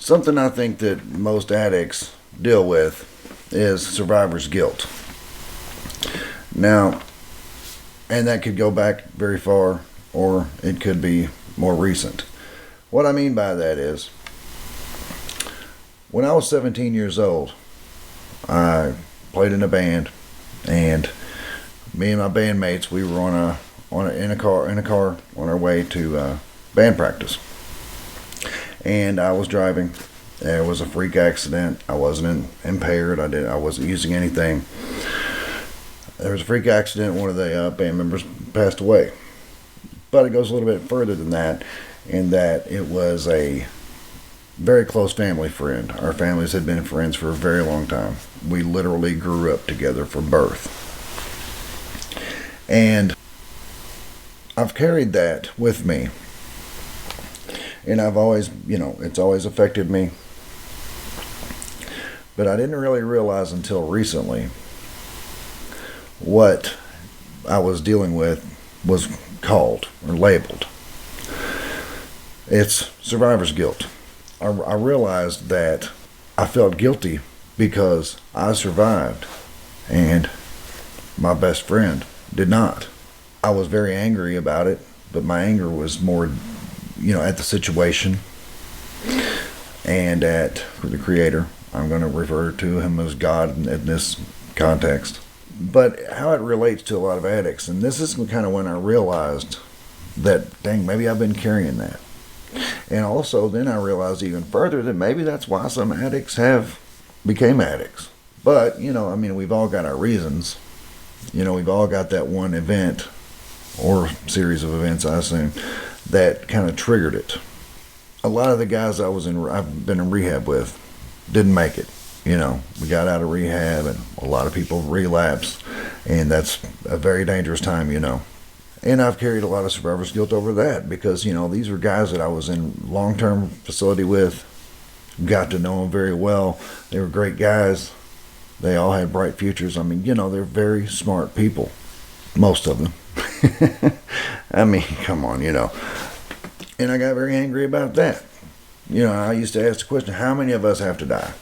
Something I think that most addicts deal with is survivor's guilt. Now, and that could go back very far, or it could be more recent. What I mean by that is, when I was 17 years old, I played in a band, and me and my bandmates, we were in a car on our way to band practice, and I was driving. There was a freak accident. I wasn't impaired. I wasn't using anything. There was a freak accident. One of the band members passed away. But it goes a little bit further than that, in that it was a very close family friend. Our families had been friends for a very long time. We literally grew up together from birth. And I've carried that with me. And I've always, it's always affected me. But I didn't really realize until recently what I was dealing with was called or labeled. It's survivor's guilt. I realized that I felt guilty because I survived and my best friend did not. I was very angry about it, but my anger was more, at the situation and at the Creator. I'm going to refer to him as God in this context. But how it relates to a lot of addicts, and this is kind of when I realized that, dang, maybe I've been carrying that. And also then I realized even further that maybe that's why some addicts became addicts. But, we've all got our reasons. We've all got that one event or series of events, I assume, that kind of triggered it. A lot of the guys I've been in rehab with didn't make it. We got out of rehab, and a lot of people relapse, and that's a very dangerous time, And I've carried a lot of survivor's guilt over that because, these were guys that I was in long-term facility with, got to know them very well. They were great guys. They all had bright futures. They're very smart people, most of them. Come on, And I got very angry about that. I used to ask the question, how many of us have to die?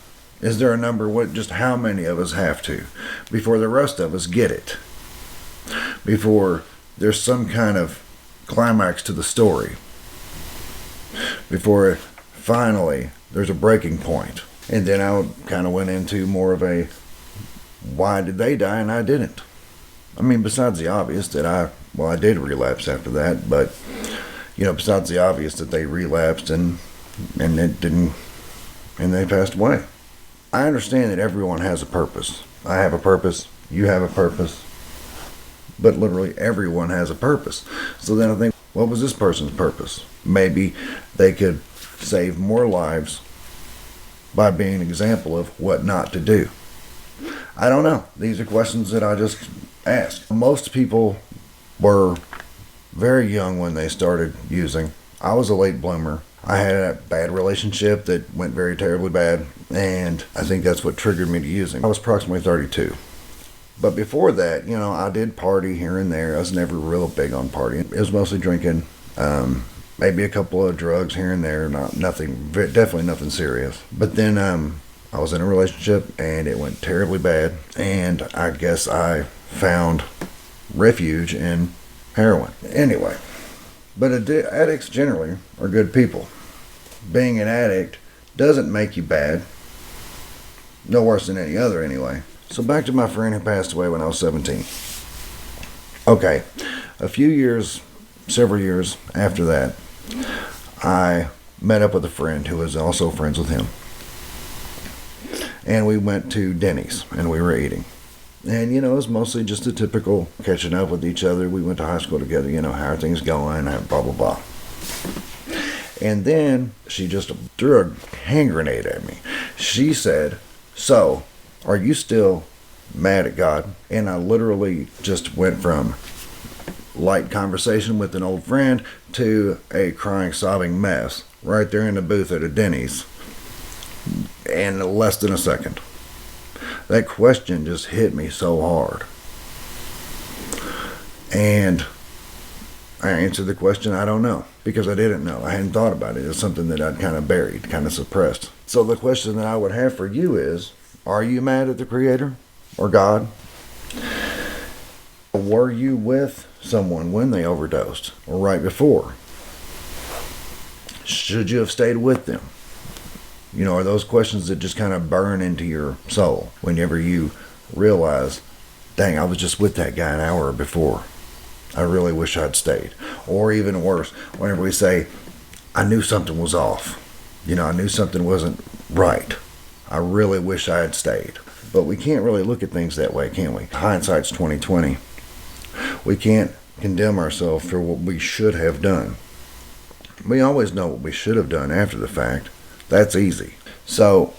Is there a number? Just how many of us have to before the rest of us get it? Before there's some kind of climax to the story. Before finally there's a breaking point. And then I kind of went into more of a, why did they die and I didn't? Besides the obvious that I did relapse after that, but, besides the obvious that they relapsed and it didn't, and they passed away. I understand that everyone has a purpose. I have a purpose. You have a purpose. But literally everyone has a purpose. So then I think, what was this person's purpose? Maybe they could save more lives by being an example of what not to do. I don't know. These are questions that I just asked. Most people were very young when they started using. I was a late bloomer. I had a bad relationship that went very terribly bad, and I think that's what triggered me to using. I was approximately 32. But before that, I did party here and there. I was never real big on partying. It was mostly drinking, maybe a couple of drugs here and there, definitely nothing serious. But then I was in a relationship, and it went terribly bad, and I guess I found refuge in heroin. Anyway, but addicts generally are good people. Being an addict doesn't make you bad. No worse than any other anyway. So back to my friend who passed away when I was 17. Okay, several years after that, I met up with a friend who was also friends with him. And we went to Denny's and we were eating. And, it was mostly just a typical catching up with each other. We went to high school together, how are things going, blah, blah, blah. And then she just threw a hand grenade at me. She said, "So, are you still mad at God?" And I literally just went from light conversation with an old friend to a crying, sobbing mess right there in the booth at a Denny's in less than a second. That question just hit me so hard. And I answered the question, I don't know, because I didn't know. I hadn't thought about it. It's something that I'd kind of buried, kind of suppressed. So the question that I would have for you is, are you mad at the Creator or God? Were you with someone when they overdosed or right before? Should you have stayed with them? Are those questions that just kind of burn into your soul whenever you realize, dang, I was just with that guy an hour before. I really wish I'd stayed. Or even worse, whenever we say, I knew something was off. I knew something wasn't right. I really wish I had stayed. But we can't really look at things that way, can we? Hindsight's 20/20. We can't condemn ourselves for what we should have done. We always know what we should have done after the fact. That's easy. So,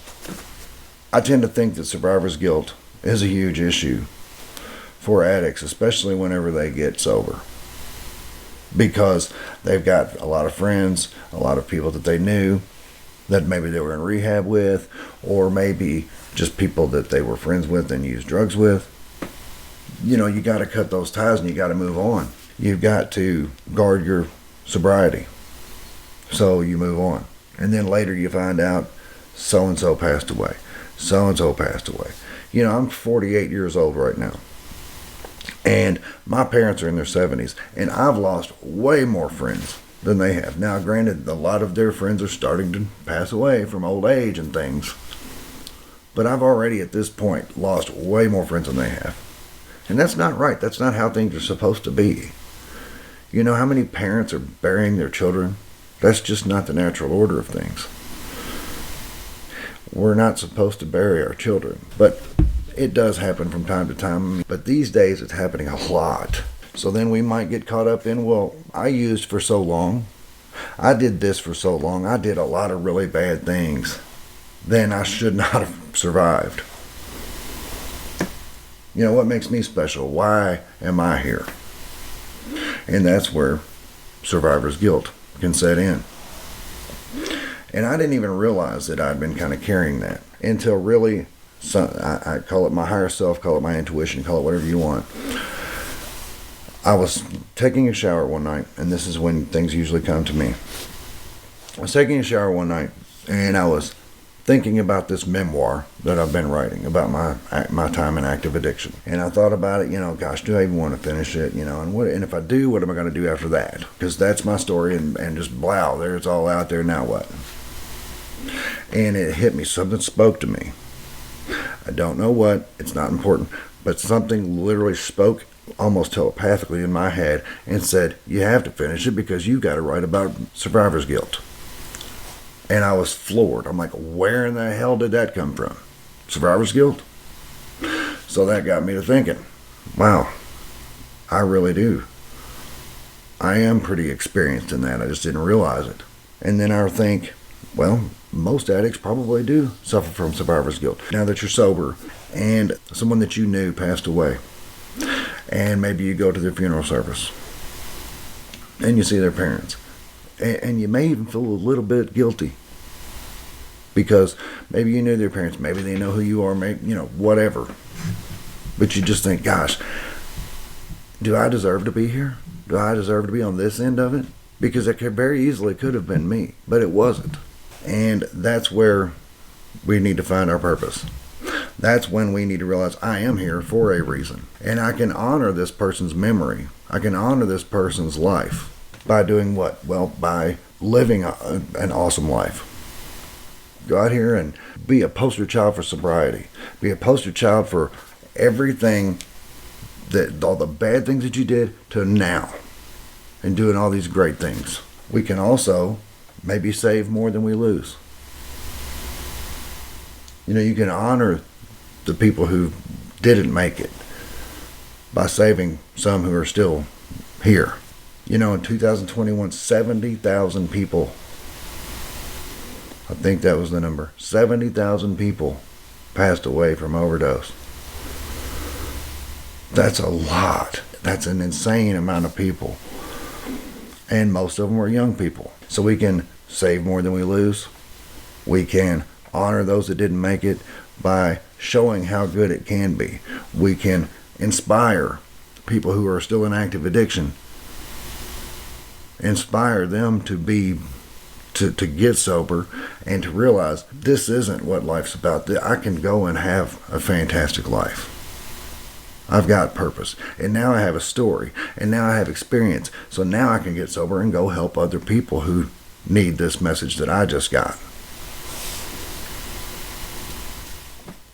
I tend to think that survivor's guilt is a huge issue for addicts, especially whenever they get sober. Because they've got a lot of friends, a lot of people that they knew, that maybe they were in rehab with, or maybe just people that they were friends with and used drugs with. You got to cut those ties and you got to move on. You've got to guard your sobriety. So you move on. And then later you find out so-and-so passed away. So-and-so passed away. I'm 48 years old right now. And my parents are in their 70s. And I've lost way more friends than they have. Now, granted, a lot of their friends are starting to pass away from old age and things. But I've already, at this point, lost way more friends than they have. And that's not right. That's not how things are supposed to be. You know how many parents are burying their children? That's just not the natural order of things. We're not supposed to bury our children. But it does happen from time to time. But these days, it's happening a lot. So then we might get caught up in, well, I used for so long. I did this for so long. I did a lot of really bad things. Then I should not have survived. What makes me special? Why am I here? And that's where survivor's guilt can set in. And I didn't even realize that I'd been kind of carrying that until really, I call it my higher self, call it my intuition, call it whatever you want. I was taking a shower one night, and this is when things usually come to me. I was taking a shower one night, and I was thinking about this memoir that I've been writing about my time in active addiction. And I thought about it, gosh, do I even want to finish it? And if I do, what am I going to do after that? Because that's my story, and just blow, there it's all out there, now what? And it hit me, something spoke to me. I don't know what, it's not important, but something literally spoke almost telepathically in my head and said, you have to finish it because you've got to write about survivor's guilt. And I was floored. I'm like, where in the hell did that come from? Survivor's guilt? So that got me to thinking, wow, I really do. I am pretty experienced in that. I just didn't realize it. And then I think, well, most addicts probably do suffer from survivor's guilt. Now that you're sober and someone that you knew passed away, and maybe you go to their funeral service and you see their parents, and you may even feel a little bit guilty because maybe you knew their parents, maybe they know who you are, maybe, whatever. But you just think, gosh, do I deserve to be here? Do I deserve to be on this end of it? Because it very easily could have been me, but it wasn't. And that's where we need to find our purpose. That's when we need to realize I am here for a reason. And I can honor this person's memory. I can honor this person's life. By doing what? Well, by living an awesome life. Go out here and be a poster child for sobriety. Be a poster child for everything, all the bad things that you did to now. And doing all these great things. We can also maybe save more than we lose. You can honor the people who didn't make it by saving some who are still here. In 2021, 70,000 people, I think that was the number, 70,000 people passed away from overdose. That's a lot. That's an insane amount of people. And most of them were young people. So we can save more than we lose. We can honor those that didn't make it by showing how good it can be. We can inspire people who are still in active addiction inspire them to get sober and to realize this isn't what life's about. I can go and have a fantastic life. I've got purpose, and now I have a story, and now I have experience. So now I can get sober and go help other people who need this message that I just got.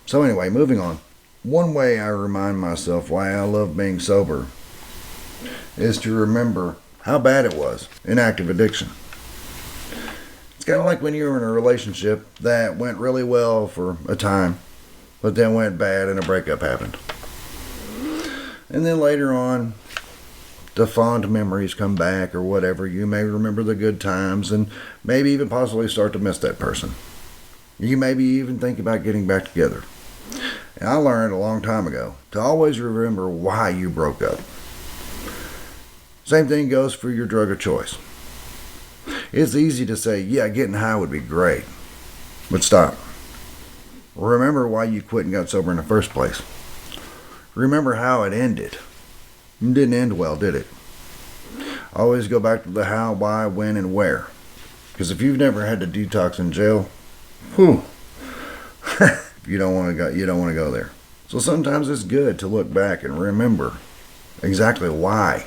So anyway, moving on. One way I remind myself why I love being sober is to remember how bad it was in active addiction. It's kind of like when you were in a relationship that went really well for a time, but then went bad and a breakup happened. And then later on, the fond memories come back or whatever. You may remember the good times and maybe even possibly start to miss that person. You maybe even think about getting back together. And I learned a long time ago to always remember why you broke up. Same thing goes for your drug of choice. It's easy to say, yeah, getting high would be great. But stop. Remember why you quit and got sober in the first place. Remember how it ended. It didn't end well, did it? Always go back to the how, why, when, and where. Because if you've never had to detox in jail, you don't want to go there. So sometimes it's good to look back and remember exactly why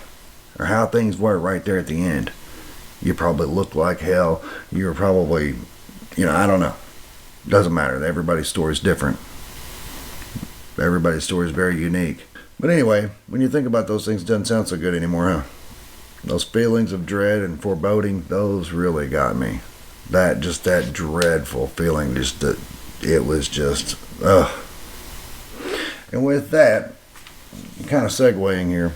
or how things were right there at the end. You probably looked like hell. You were probably, I don't know. Doesn't matter. Everybody's story is different. Everybody's story is very unique. But anyway, when you think about those things, it doesn't sound so good anymore, huh? Those feelings of dread and foreboding, those really got me. That dreadful feeling, it was just, ugh. And with that, kind of segueing here,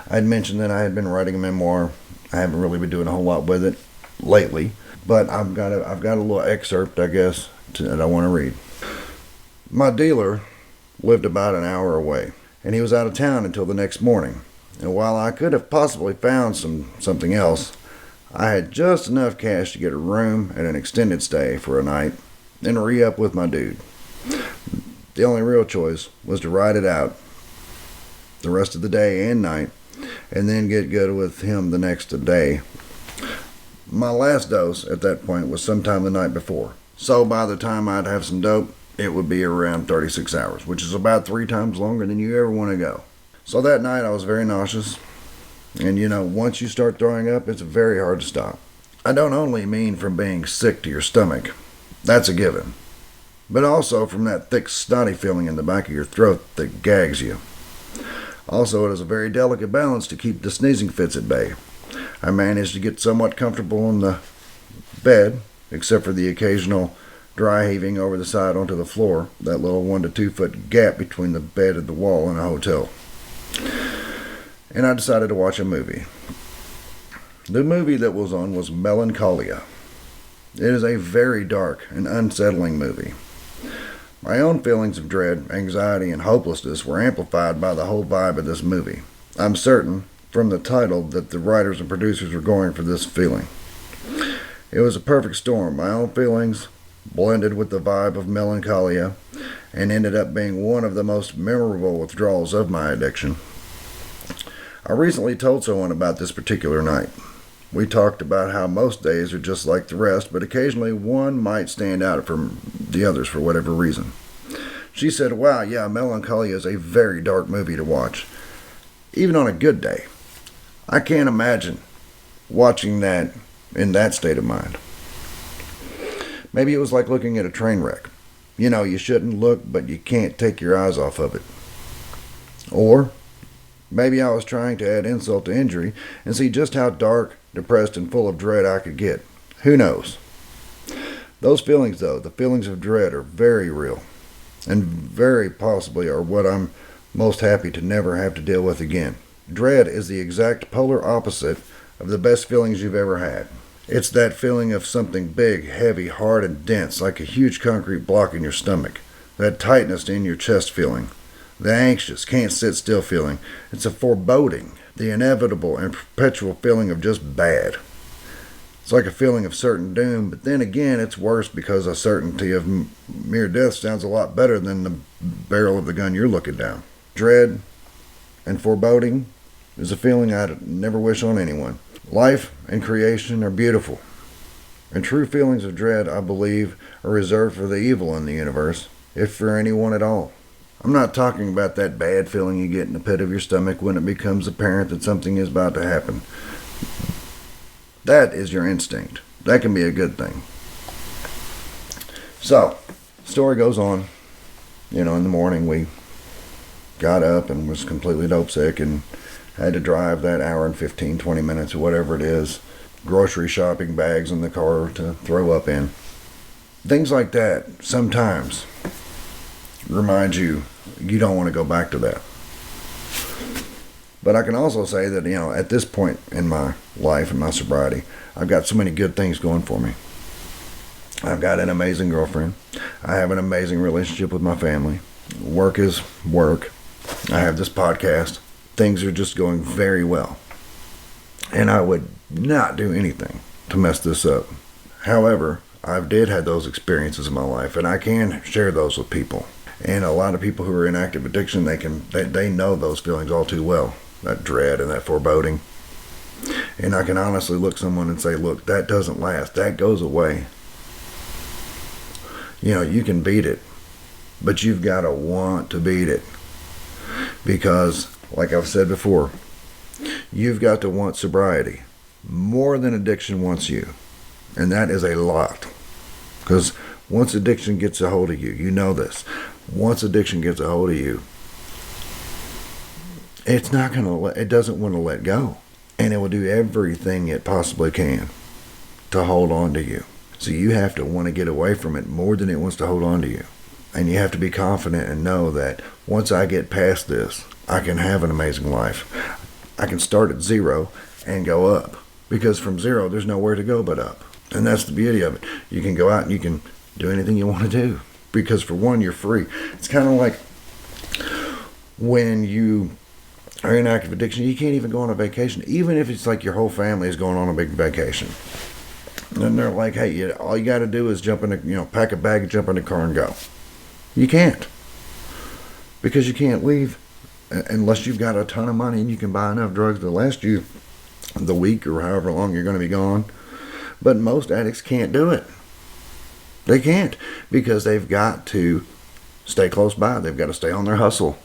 I'd mentioned that I had been writing a memoir. I haven't really been doing a whole lot with it lately, but I've got a little excerpt, I guess, that I want to read. My dealer lived about an hour away, and he was out of town until the next morning. And while I could have possibly found something else, I had just enough cash to get a room at an extended stay for a night and re-up with my dude. The only real choice was to ride it out the rest of the day and night, and then get good with him the next day. My last dose at that point was sometime the night before, so by the time I'd have some dope, it would be around 36 hours, which is about 3 times longer than you ever want to go. So that night I was very nauseous, and once you start throwing up, it's very hard to stop. I don't only mean from being sick to your stomach, that's a given, but also from that thick snotty feeling in the back of your throat that gags you. Also, it is a very delicate balance to keep the sneezing fits at bay. I managed to get somewhat comfortable in the bed, except for the occasional dry heaving over the side onto the floor, that little 1 to 2 foot gap between the bed and the wall in a hotel. And I decided to watch a movie. The movie that was on was Melancholia. It is a very dark and unsettling movie. My own feelings of dread, anxiety, and hopelessness were amplified by the whole vibe of this movie. I'm certain, from the title, that the writers and producers were going for this feeling. It was a perfect storm. My own feelings blended with the vibe of Melancholia, and ended up being one of the most memorable withdrawals of my addiction. I recently told someone about this particular night. We talked about how most days are just like the rest, but occasionally one might stand out from the others for whatever reason. She said, wow, yeah, Melancholia is a very dark movie to watch, even on a good day. I can't imagine watching that in that state of mind. Maybe it was like looking at a train wreck. You shouldn't look, but you can't take your eyes off of it. Or maybe I was trying to add insult to injury and see just how dark, depressed, and full of dread I could get. Who knows? Those feelings, though, the feelings of dread, are very real, and very possibly are what I'm most happy to never have to deal with again. Dread is the exact polar opposite of the best feelings you've ever had. It's that feeling of something big, heavy, hard, and dense, like a huge concrete block in your stomach. That tightness in your chest feeling. The anxious, can't sit still feeling. It's a foreboding, the inevitable and perpetual feeling of just bad. It's like a feeling of certain doom, but then again, it's worse because a certainty of mere death sounds a lot better than the barrel of the gun you're looking down. Dread and foreboding is a feeling I'd never wish on anyone. Life and creation are beautiful, and true feelings of dread, I believe, are reserved for the evil in the universe, if for anyone at all. I'm not talking about that bad feeling you get in the pit of your stomach when it becomes apparent that something is about to happen. That is your instinct. That can be a good thing. So, story goes on. In the morning we got up and was completely dope sick and had to drive that hour and 15, 20 minutes or whatever it is, grocery shopping bags in the car to throw up in. Things like that sometimes remind you don't want to go back to that. But I can also say that, at this point in my life and my sobriety, I've got so many good things going for me. I've got an amazing girlfriend. I have an amazing relationship with my family. Work is work. I have this podcast. Things are just going very well. And I would not do anything to mess this up. However, I did have those experiences in my life, and I can share those with people. And a lot of people who are in active addiction, they know those feelings all too well. That dread and that foreboding. And I can honestly look someone and say, look, that doesn't last. That goes away. You can beat it, but you've got to want to beat it. Because, like I've said before, you've got to want sobriety more than addiction wants you. And that is a lot. Because once addiction gets a hold of you, you know this. Once addiction gets a hold of you, it doesn't want to let go. And it will do everything it possibly can to hold on to you. So you have to want to get away from it more than it wants to hold on to you. And you have to be confident and know that once I get past this, I can have an amazing life. I can start at zero and go up. Because from zero, there's nowhere to go but up. And that's the beauty of it. You can go out and you can do anything you want to do. Because for one, you're free. It's kind of like when you are in active addiction, you can't even go on a vacation. Even if it's like your whole family is going on a big vacation. And they're like, hey, all you got to do is pack a bag, jump in the car and go. You can't. Because you can't leave unless you've got a ton of money and you can buy enough drugs to last you the week or however long you're going to be gone. But most addicts can't do it. They can't because they've got to stay close by. They've got to stay on their hustle.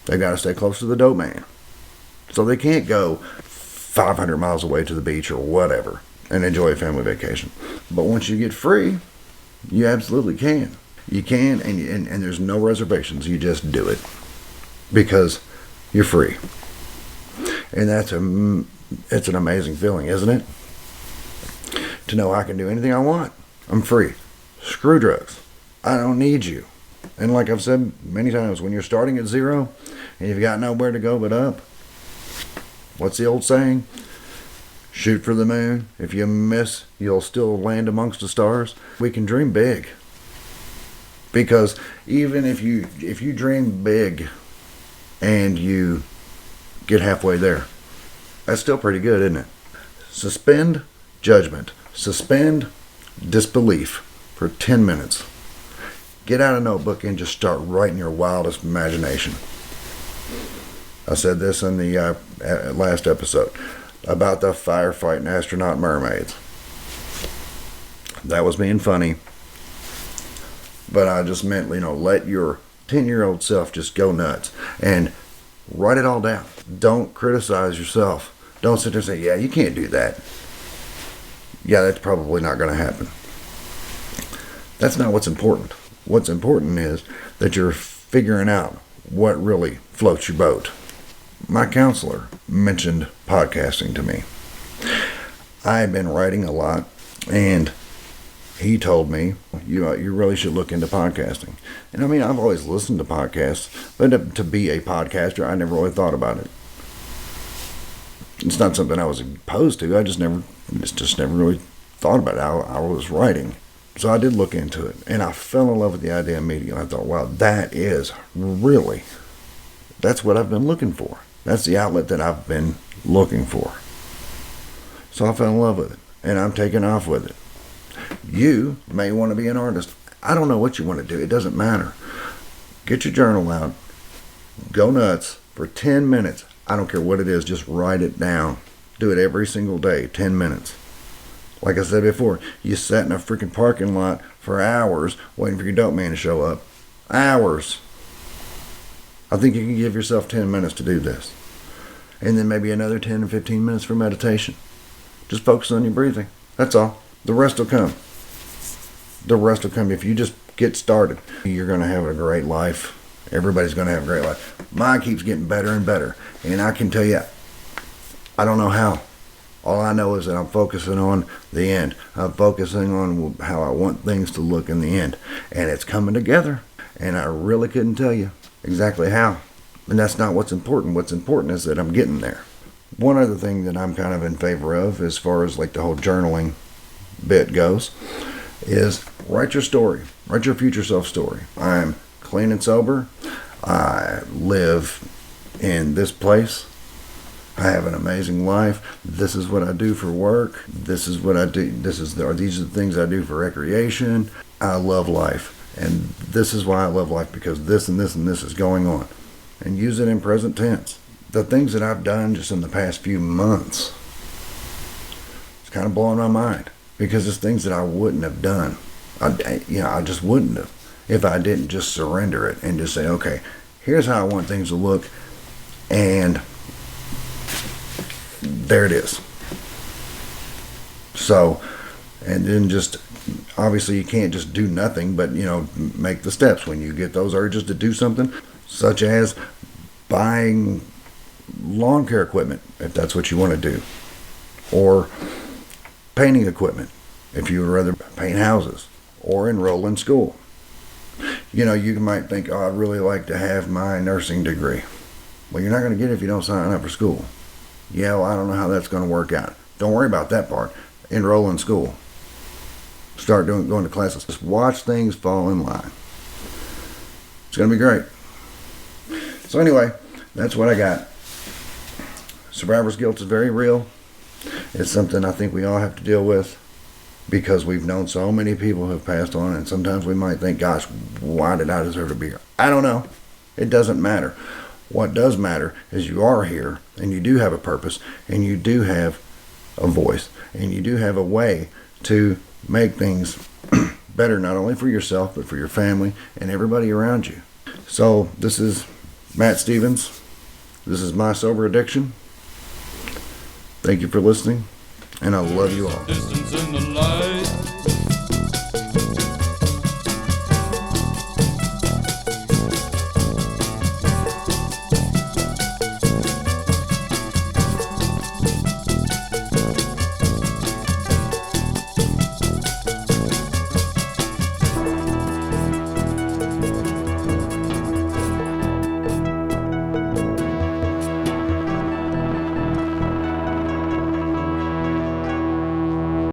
They've got to stay close to the dope man. So they can't go 500 miles away to the beach or whatever and enjoy a family vacation. But once you get free, you absolutely can. You can, and there's no reservations. You just do it because you're free. And it's an amazing feeling, isn't it? To know I can do anything I want. I'm free. Screw drugs. I don't need you. And like I've said many times, when you're starting at zero and you've got nowhere to go but up, what's the old saying? Shoot for the moon. If you miss, you'll still land amongst the stars. We can dream big. Because even if you dream big and you get halfway there, that's still pretty good, isn't it? Suspend judgment. Suspend disbelief for 10 minutes. Get out a notebook and just start writing your wildest imagination. I said this in the last episode about the firefighting astronaut mermaids. That was being funny. But I just meant, let your 10-year-old self just go nuts and write it all down. Don't criticize yourself. Don't sit there and say, yeah, you can't do that. Yeah, that's probably not going to happen. That's not what's important. What's important is that you're figuring out what really floats your boat. My counselor mentioned podcasting to me. I've been writing a lot, and he told me, you really should look into podcasting. And I mean, I've always listened to podcasts, but to be a podcaster, I never really thought about it. It's not something I was opposed to. I just never really thought about it. I was writing. So I did look into it, and I fell in love with the idea immediately. I thought, wow, that's what I've been looking for. That's the outlet that I've been looking for. So I fell in love with it, and I'm taking off with it. You may want to be an artist. I don't know what you want to do. It doesn't matter. Get your journal out. Go nuts for 10 minutes. I don't care what it is. Just write it down. Do it every single day, 10 minutes. Like I said before, you sat in a freaking parking lot for hours waiting for your dope man to show up. Hours. I think you can give yourself 10 minutes to do this. And then maybe another 10 or 15 minutes for meditation. Just focus on your breathing. That's all. The rest will come. The rest will come. If you just get started, you're going to have a great life. Everybody's going to have a great life. Mine keeps getting better and better. And I can tell you, I don't know how. All I know is that I'm focusing on the end. I'm focusing on how I want things to look in the end. And it's coming together. And I really couldn't tell you exactly how. And that's not what's important. What's important is that I'm getting there. One other thing that I'm kind of in favor of, as far as like the whole journaling bit goes, is write your story. Write your future self story. I'm clean and sober. I live in this place. I have an amazing life. This is what I do for work. This is what I do. These are the things I do for recreation. I love life. And this is why I love life, because this and this and this is going on. And use it in present tense. The things that I've done just in the past few months, it's kind of blowing my mind, because it's things that I wouldn't have done. I just wouldn't have if I didn't just surrender it and just say, okay, here's how I want things to look, and there it is. So, and then just, obviously you can't just do nothing, but, make the steps when you get those urges to do something, such as buying lawn care equipment, if that's what you want to do, or painting equipment, if you would rather paint houses, or enroll in school. You might think, oh, I'd really like to have my nursing degree. Well, you're not going to get it if you don't sign up for school. Yeah, well, I don't know how that's going to work out. Don't worry about that part. Enroll in school. Start going to classes. Just watch things fall in line. It's going to be great. So anyway, that's what I got. Survivor's guilt is very real. It's something I think we all have to deal with, because we've known so many people who have passed on, and sometimes we might think, gosh, why did I deserve to be here? I don't know. It doesn't matter. What does matter is you are here, and you do have a purpose, and you do have a voice, and you do have a way to make things better, not only for yourself, but for your family and everybody around you. So this is Matt Stevens. This is My Sober Addiction. Thank you for listening, and I love you all.